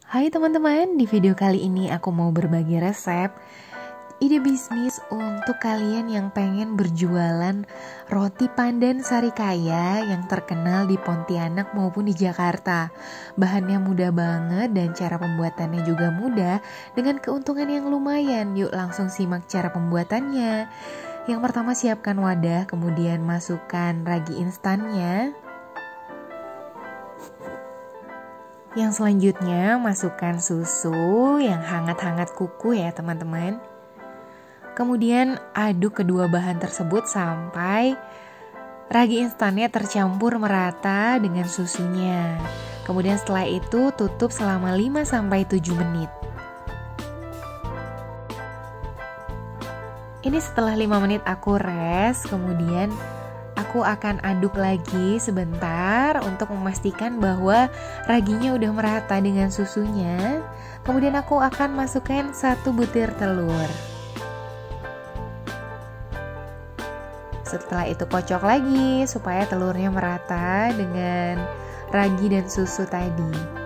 Hai teman-teman, di video kali ini aku mau berbagi resep ide bisnis untuk kalian yang pengen berjualan roti pandan Sarikaya yang terkenal di Pontianak maupun di Jakarta. Bahannya mudah banget dan cara pembuatannya juga mudah dengan keuntungan yang lumayan. Yuk langsung simak cara pembuatannya. Yang pertama siapkan wadah, kemudian masukkan ragi instannya. Yang selanjutnya masukkan susu yang hangat-hangat kuku ya teman-teman. Kemudian aduk kedua bahan tersebut sampai ragi instannya tercampur merata dengan susunya. Kemudian setelah itu tutup selama 5-7 menit. Ini setelah 5 menit aku rest, kemudian aku akan aduk lagi sebentar untuk memastikan bahwa raginya udah merata dengan susunya. Kemudian aku akan masukkan 1 butir telur. Setelah itu kocok lagi supaya telurnya merata dengan ragi dan susu tadi.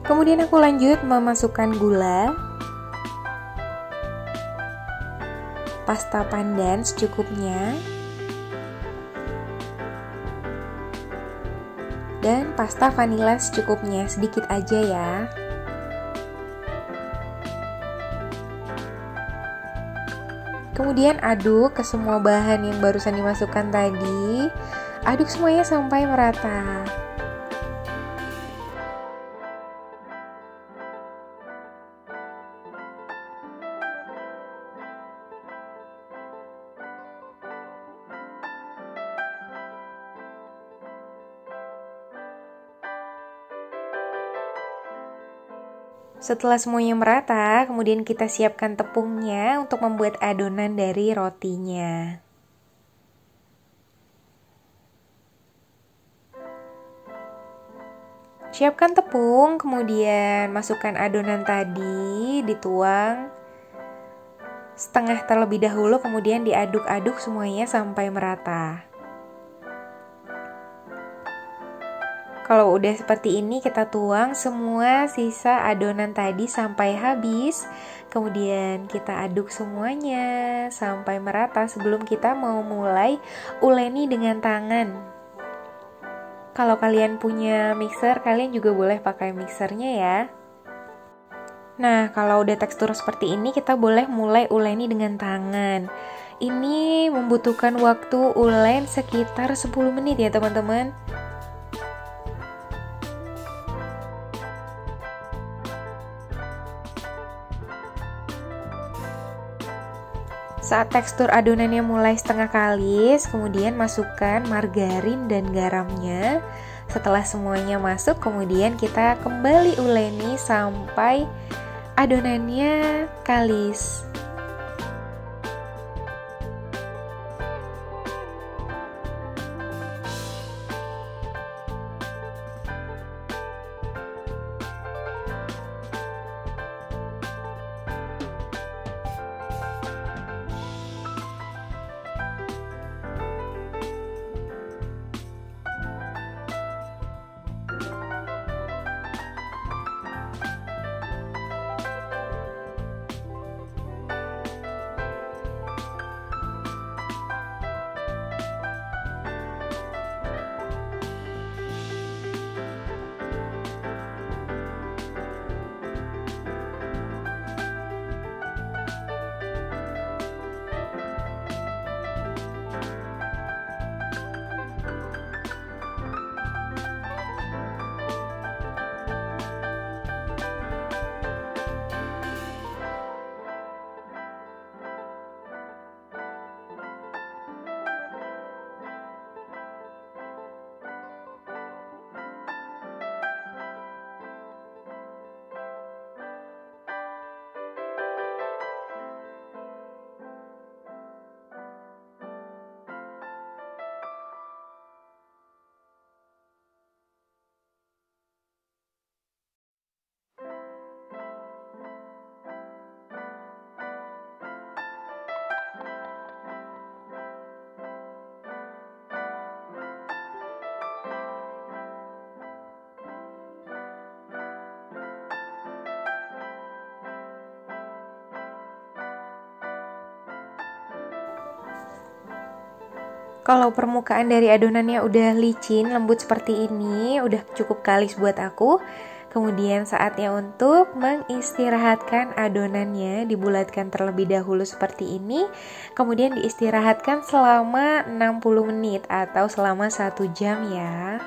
Kemudian aku lanjut memasukkan gula, pasta pandan secukupnya, dan pasta vanila secukupnya, sedikit aja ya. Kemudian aduk ke semua bahan yang barusan dimasukkan tadi. Aduk semuanya sampai merata. Setelah semuanya merata, kemudian kita siapkan tepungnya untuk membuat adonan dari rotinya. Siapkan tepung, kemudian masukkan adonan tadi, dituang setengah terlebih dahulu, kemudian diaduk-aduk semuanya sampai merata. Kalau udah seperti ini, kita tuang semua sisa adonan tadi sampai habis. Kemudian kita aduk semuanya sampai merata sebelum kita mau mulai uleni dengan tangan. Kalau kalian punya mixer, kalian juga boleh pakai mixernya ya. Nah, kalau udah tekstur seperti ini, kita boleh mulai uleni dengan tangan. Ini membutuhkan waktu ulen sekitar 10 menit ya teman-teman. Saat tekstur adonannya mulai setengah kalis, kemudian masukkan margarin dan garamnya. Setelah semuanya masuk, kemudian kita kembali uleni sampai adonannya kalis. Kalau permukaan dari adonannya udah licin, lembut seperti ini, udah cukup kalis buat aku. Kemudian saatnya untuk mengistirahatkan adonannya, dibulatkan terlebih dahulu seperti ini. Kemudian diistirahatkan selama 60 menit atau selama 1 jam ya.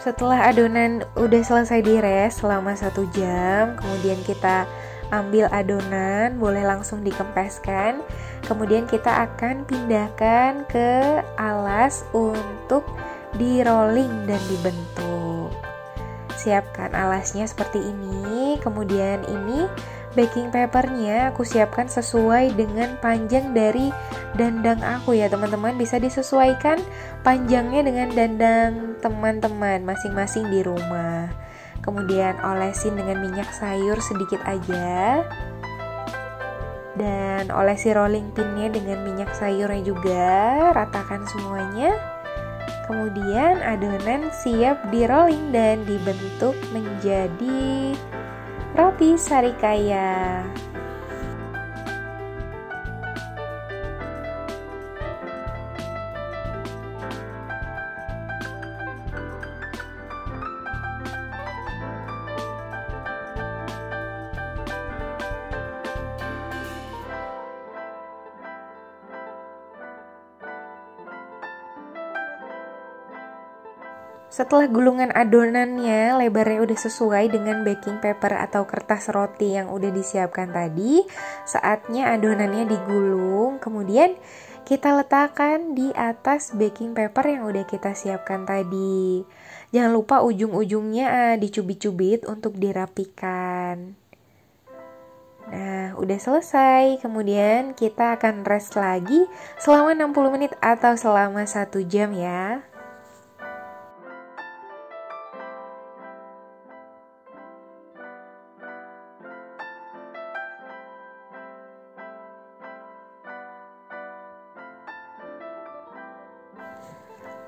Setelah adonan udah selesai dires selama 1 jam, kemudian kita ambil adonan, boleh langsung dikempeskan. Kemudian kita akan pindahkan ke alas untuk di rolling dan dibentuk. Siapkan alasnya seperti ini. Kemudian ini baking papernya aku siapkan sesuai dengan panjang dari dandang aku ya teman-teman. Bisa disesuaikan panjangnya dengan dandang teman-teman masing-masing di rumah. Kemudian olesin dengan minyak sayur sedikit aja. Dan olesi rolling pinnya dengan minyak sayurnya juga, ratakan semuanya. Kemudian adonan siap di rolling dan dibentuk menjadi roti sarikaya. Setelah gulungan adonannya lebarnya udah sesuai dengan baking paper atau kertas roti yang udah disiapkan tadi, saatnya adonannya digulung, kemudian kita letakkan di atas baking paper yang udah kita siapkan tadi. Jangan lupa ujung-ujungnya dicubit-cubit untuk dirapikan. Nah, udah selesai. Kemudian kita akan rest lagi selama 60 menit atau selama 1 jam ya.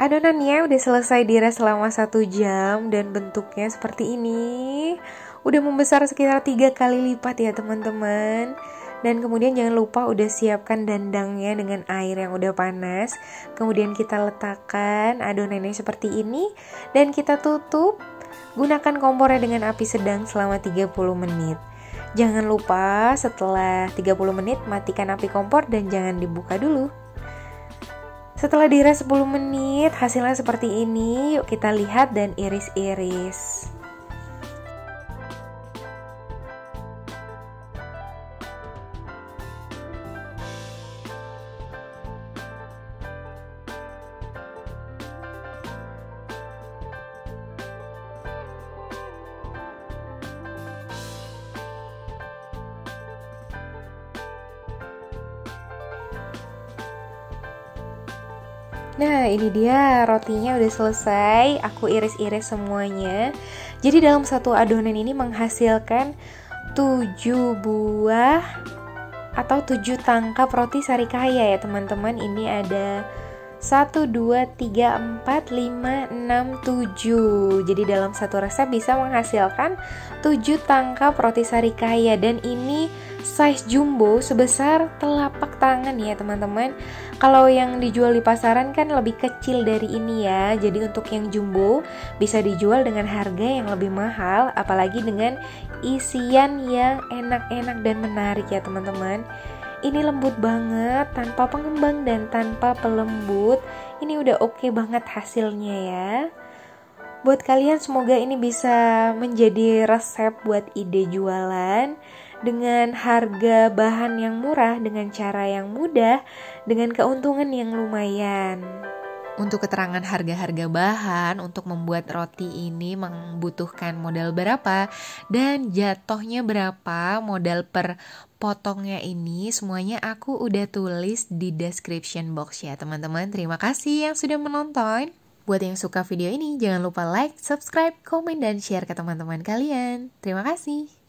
Adonannya udah selesai dires selama 1 jam dan bentuknya seperti ini. Udah membesar sekitar 3 kali lipat ya teman-teman. Dan kemudian jangan lupa udah siapkan dandangnya dengan air yang udah panas. Kemudian kita letakkan adonannya seperti ini dan kita tutup. Gunakan kompornya dengan api sedang selama 30 menit. Jangan lupa setelah 30 menit matikan api kompor dan jangan dibuka dulu. Setelah dires 10 menit, hasilnya seperti ini. Yuk kita lihat dan iris-iris. Nah, ini dia rotinya udah selesai. Aku iris-iris semuanya. Jadi dalam satu adonan ini menghasilkan 7 buah atau 7 tangkap roti sarikaya ya teman-teman. Ini ada 1, 2, 3, 4, 5, 6, 7. Jadi dalam satu resep bisa menghasilkan 7 tangkap roti sarikaya. Dan ini size jumbo sebesar telapak tangan ya teman-teman. Kalau yang dijual di pasaran kan lebih kecil dari ini ya. Jadi untuk yang jumbo bisa dijual dengan harga yang lebih mahal, apalagi dengan isian yang enak-enak dan menarik ya teman-teman. Ini lembut banget, tanpa pengembang dan tanpa pelembut. Ini udah oke banget hasilnya ya. Buat kalian semoga ini bisa menjadi resep buat ide jualan dengan harga bahan yang murah, dengan cara yang mudah, dengan keuntungan yang lumayan. Untuk keterangan harga-harga bahan untuk membuat roti ini membutuhkan modal berapa dan jatuhnya berapa, modal per potongnya ini semuanya aku udah tulis di description box ya teman-teman. Terima kasih yang sudah menonton. Buat yang suka video ini jangan lupa like, subscribe, komen, dan share ke teman-teman kalian. Terima kasih.